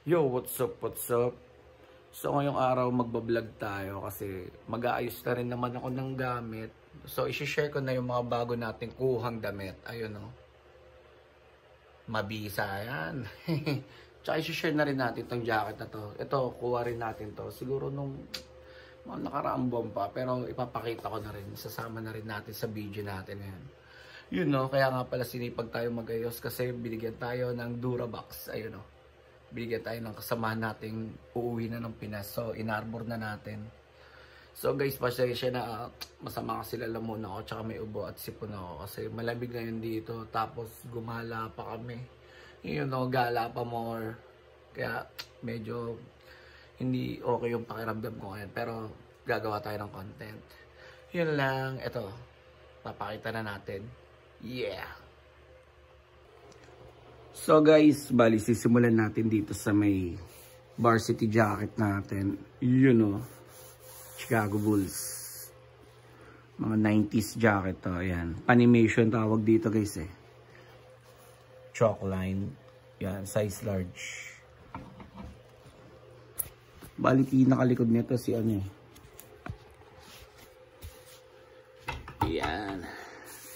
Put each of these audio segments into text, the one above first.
Yo, what's up, what's up? So ngayong araw magbablog tayo kasi mag-aayos na rin naman ako ng gamit. So isi-share ko na yung mga bago nating kuhang damit. Ayun o. Mabisa yan. Tsaka isi-share na rin natin itong jacket na to. Ito, kuha rin natin to. Siguro nung mga nakaraang buwan pa. Pero ipapakita ko na rin. Sasama na rin natin sa video natin yan. Yun o, kaya nga pala sinipag tayo mag-ayos kasi binigyan tayo ng Durabox. Ayun o. Bigyan tayo ng kasamahan nating uuwi na ng Pinas. So, inarbor na natin. So, guys, pasensya na masama kasi lalamunan ako tsaka may ubo at sipon ako kasi malamig na yun dito. Tapos, gumala pa kami. Yun o, gala pa more. Kaya, medyo hindi okay yung pakiramdam ko ngayon. Pero, gagawa tayo ng content. Yun lang. Ito, papakita na natin. Yeah! So guys, bali sisimulan natin dito sa may varsity jacket natin. Yun o, Chicago Bulls. Mga 90s jacket to, ayan. Panimation tawag dito guys eh. Chalk line. Yan, size large. Bali pinakalikod nito si ano eh. Yan.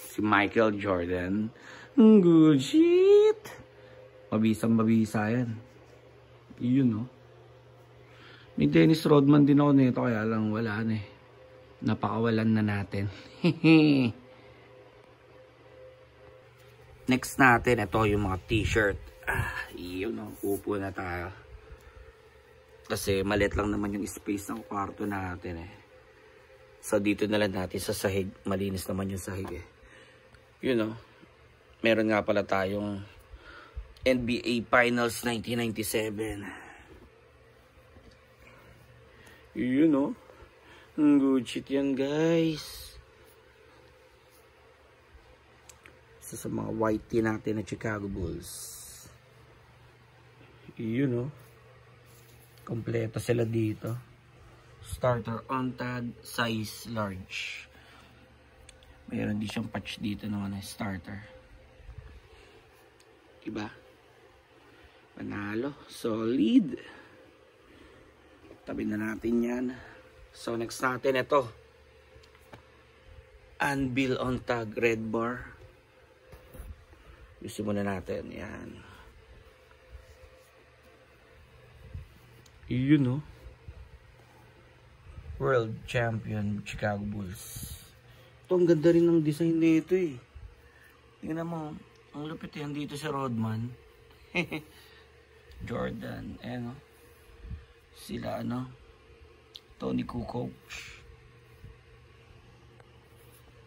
Si Michael Jordan. Good shit! Mabisang mabisa yan. Yun no. May Dennis Rodman din ako nito kaya lang wala na eh. Napakawalan na natin. Next natin, ito yung mga t-shirt. Yun no. Upo na tayo. Kasi maliit lang naman yung space ng kwarto natin eh. So dito na lang natin sa sahig. Malinis naman yung sahig eh. Yun no. Meron nga pala tayong NBA Finals 1997. Yun know. Good shit yan guys. Isa sa mga white tee natin na Chicago Bulls. Yun know. Kompleto sila dito. Starter on tag, size large. Mayroon din siyang patch dito ng starter. Diba? Panalo. Solid. Tabi na natin yan. So, next natin ito. Anvil on tag red bar. Gusto muna natin. Yan. Yun no. World Champion Chicago Bulls. Ito, ang ganda rin ng design nito eh. Tingnan mo. Ang lupit yan dito sa Rodman. Jordan, ano, sila ano, Tony Kukoc,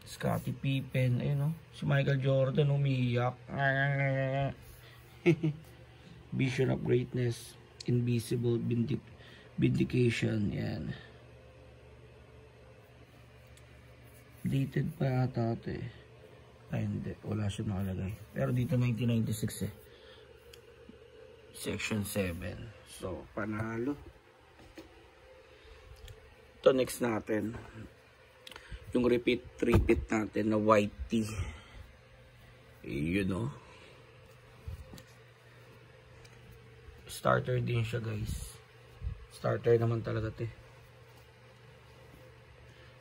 Scottie Pippen, ayun o, si Michael Jordan umiiyak. Vision of Greatness, Invisible Vindication, yan. Dated pa ata ito eh. Ay hindi, wala siya nakalagay. Pero dito 1996 eh. Section 7. So, panalo. Ito next natin. Yung repeat natin na white tee. Yun o. Starter din siya guys. Starter naman talaga ito eh.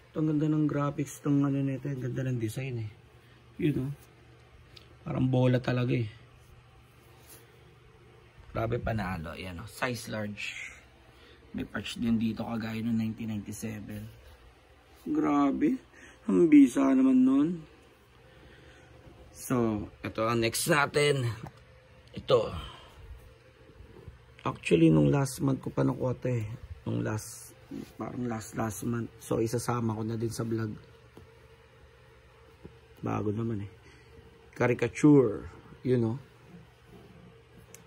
Ito ang ganda ng graphics ng ano nito. Ang ganda ng design eh. Yun o. Parang bola talaga eh. Grabe panalo. Ayan o. Size large. May patch din dito kagaya noong 1997. Grabe. Ang bisa naman nun. So, ito ang next natin. Ito. Actually, nung last month ko pa nakuha ito eh. Nung parang last month. So, isasama ko na din sa vlog. Bago naman eh. Caricature. You know.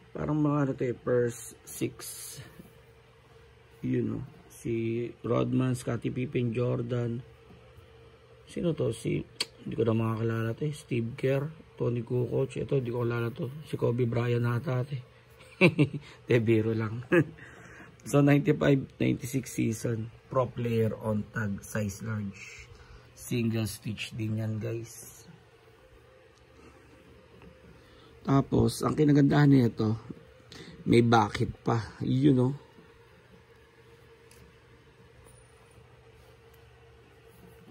Parang mga ano ito eh. First 6. You know. Si Rodman, Scottie Pippen, Jordan. Sino to? Hindi ko na makakilala ito eh. Steve Kerr, Tony Kukoc. Ito, hindi ko kilala to. Si Kobe Bryant nata ito eh. Biro lang. So, 95-96 season. Pro player on tag. Size large. Single stitch din yan guys. Tapos, ang kinagandahan nito, May bakit pa. Yun oh.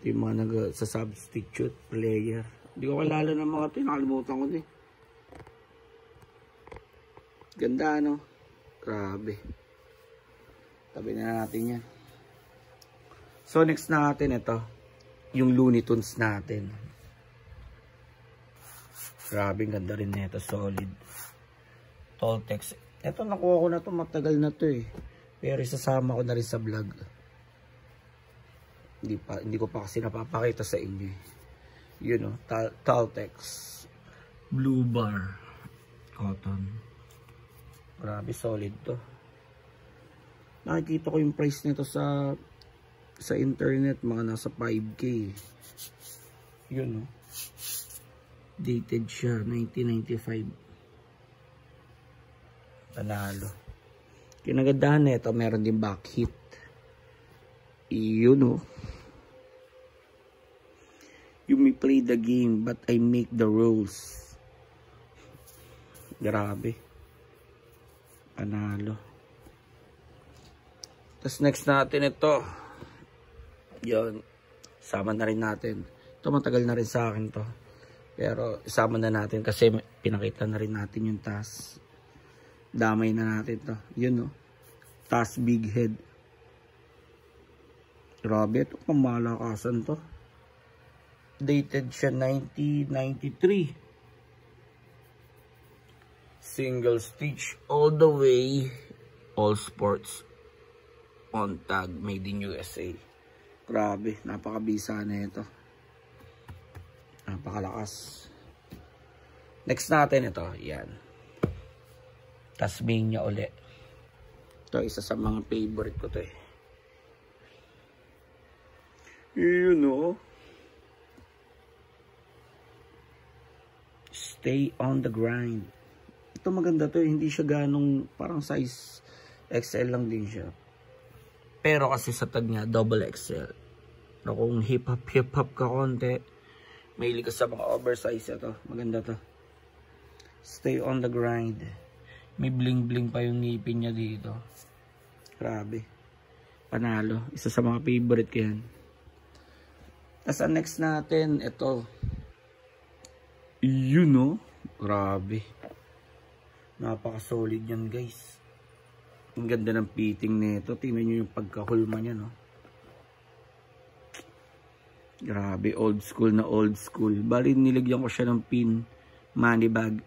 Yung mga nag-substitute player. Hindi ko kalala ng mga ito. Nakalimutan ko din. Ganda no? Grabe. Tabi na natin yan. So next natin ito. Yung Looney Tunes natin. Grabe, ganda rin nito. Solid. Toltex. Ito nakuha ko na to. Matagal na to eh. Pero isasama ko na rin sa vlog. Hindi ko pa kasi napapakita sa inyo. Yun o. Toltex. Blue bar. Cotton. Grabe, solid to. Nakikita ko yung price nito sa internet. Mga nasa 5K. Yun o. Dated siya. 1995. Panalo. Kinagandahan nito, meron din back hit. Yun o. You may play the game, but I make the rules. Grabe. Panalo. Tapos next natin ito. Yun. Sama na rin natin. Ito matagal na rin sa akin to. Pero isama na natin kasi pinakita na rin natin yung task. Damay na natin to. Yun o. Task big head. Grabe. Ito pamalakasan to. Dated siya 1993. Single stitch all the way. All sports. On tag. Made in USA. Grabe. Napakabisa na ito. Napakalakas. Next natin ito. Yan. Tasmania uli. Ito isa sa mga favorite ko to eh. You know. Stay on the grind. Ito maganda to. Hindi siya ganong parang size XL lang din siya. Pero kasi sa tag niya double XL. Pero kung hip hop ka konti, mahilig ka sa mga oversize ito. Maganda to. Stay on the grind. May bling bling pa yung ngipin niya dito. Grabe. Panalo. Isa sa mga favorite ko yan. Tapos ang next natin, ito. Yun no? Grabe. Napaka-solid yan guys. Ang ganda ng fitting nito. Tingnan nyo yung pagkahulma niya no. Grabe. Old school na old school. Bali nilagyan ko siya ng pin. Money bag.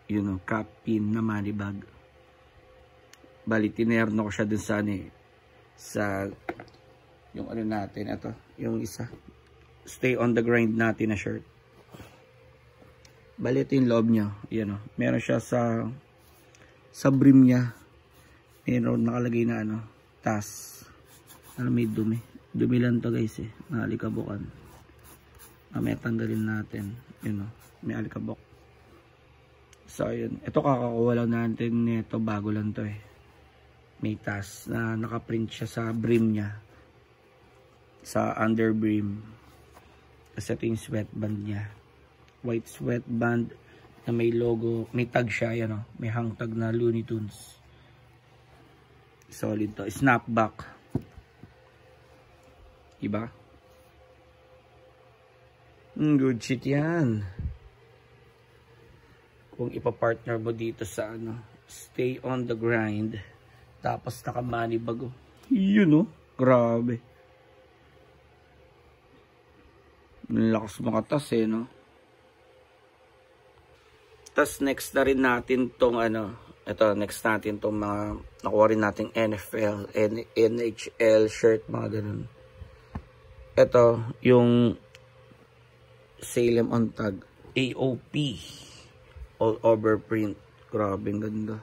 Yun no. Cap pin na money bag. Bali tinerno ko siya dun sa sa yung ano natin. Ito. Yung isa. Stay on the grind natin na shirt. Bali ito yung loob niya. Yan o. Meron siya sa brim niya. Meron nakalagay na ano. Tas. Ano may dumi. Dumi lang to guys eh. Naalikabukan. May tanggalin natin. Yun o. May alikabok. So yun. Ito kakakuha lang natin nito. Bago lang to eh. May tas na nakaprint siya sa brim niya. Sa under brim. Kasi ito yung sweatband niya. White sweatband na may logo, may tag siya, yan o. May hang tag na Looney Tunes. Solid to. Snapback. Diba? Good shit yan. Kung ipapartner mo dito sa ano, stay on the grind. Tapos naka-money bag o. Yun o. Grabe. Lakas makatas eh no. Tapos next na rin natin tong ano, ito next natin tong mga nakuha rin nating NFL, NHL shirt, mga ganun. Ito yung Salem on tag, AOP, all over print. Grabe ganda.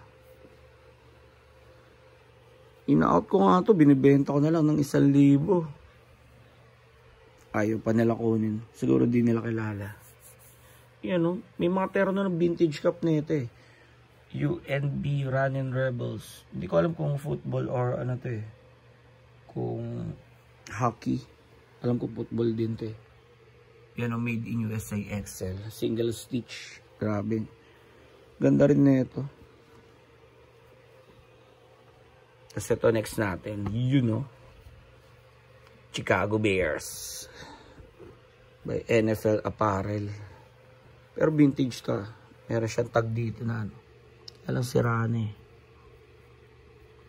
Ina-out ko nga to, binibenta ko na lang ng 1,000. Ayaw pa nila kunin. Siguro di nila kilala. Yan o. May mga terno ng vintage cup na ito eh. UNB Running Rebels. Hindi ko alam kung football or ano to eh. Kung hockey. Alam ko football din to eh. Yan o. Made in USA XL. Single stitch. Grabe. Ganda rin na ito. Tapos ito next natin, Chicago Bears by NFL Apparel. Pero vintage to. Meron siyang tag dito na ano. Alang sira na eh.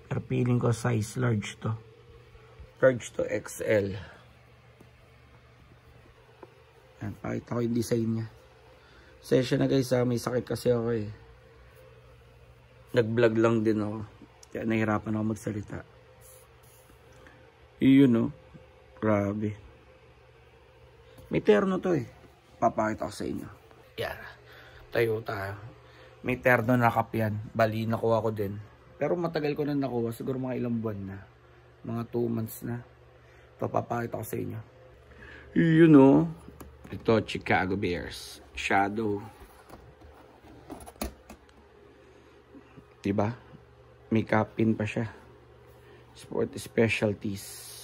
Pero feeling ko size large to. Large to XL. Ayan, pakita ko yung design niya. Session na guys ha, may sakit kasi ako eh. Nag-vlog lang din ako. Kaya nahirapan ako magsalita. Grabe. May terno to eh. Papakita ko sa inyo. Yan. Tayo tayo. May terno na kapyan. Bali, nakuha ko din. Pero matagal ko na nakuha. Siguro mga ilang buwan na. Mga 2 months na. Papakita ko sa inyo. Ito, Chicago Bears. Shadow. Diba? May capin pa siya. Sport specialties.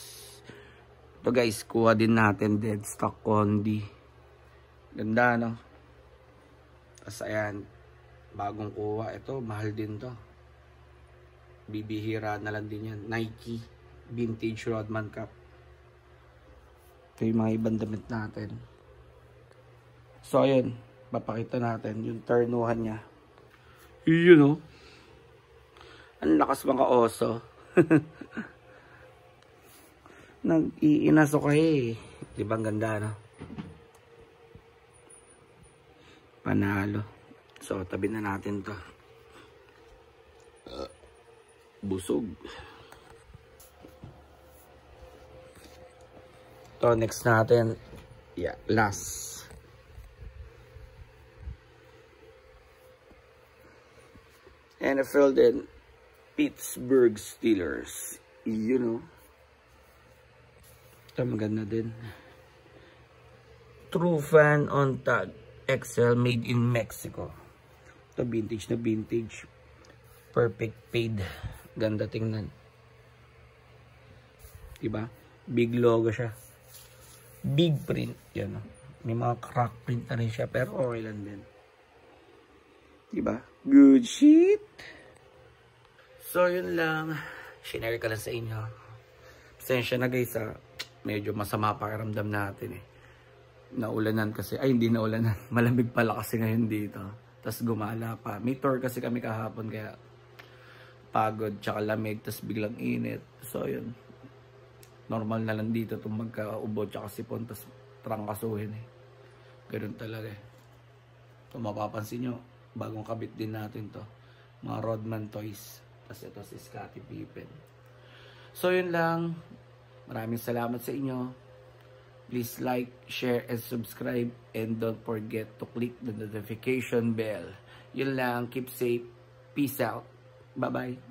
Ito guys, kuha din natin dead stock Condi. Ganda no? Tapos ayan, bagong kuha. Ito, mahal din to. Bibihira na lang din yan. Nike Vintage Rodman Cup. Ito yung mga ibang damit natin. So ayun, papakita natin yung ternuhan niya. Ang lakas mga oso. Nag-iinaso ko eh. Diba ang ganda no? Panalo. So tabi na natin to. Busog. To next natin. Yeah, last. NFL din. Pittsburgh Steelers. Ito maganda din. True Fan on Tag XL made in Mexico. Ito vintage na vintage. Perfect fade. Ganda tingnan. Diba? Big logo siya. Big print. Yan. May mga crack print na rin siya. Pero okay lang din. Diba? Good shit. So yun lang. Shinare ko lang sa inyo. Pasensya na guys ha. Medyo masama pakiramdam natin eh. Naulanan kasi. Ay hindi naulanan. Malamig pala kasi ngayon dito. Tapos gumala pa. May tour kasi kami kahapon kaya pagod tsaka lamig. Tapos biglang init. So yun. Normal na lang dito itong magkaubo tsaka sipon. Tapos trangkasuhin eh. Ganun talaga eh. Kung mapapansin nyo, bagong kabit din natin to. Mga Rodman toys. Tapos ito si Scottie Pippen. So yun lang. Maraming salamat sa inyo. Please like, share, and subscribe. And don't forget to click the notification bell. Yun lang. Keep safe. Peace out. Bye-bye.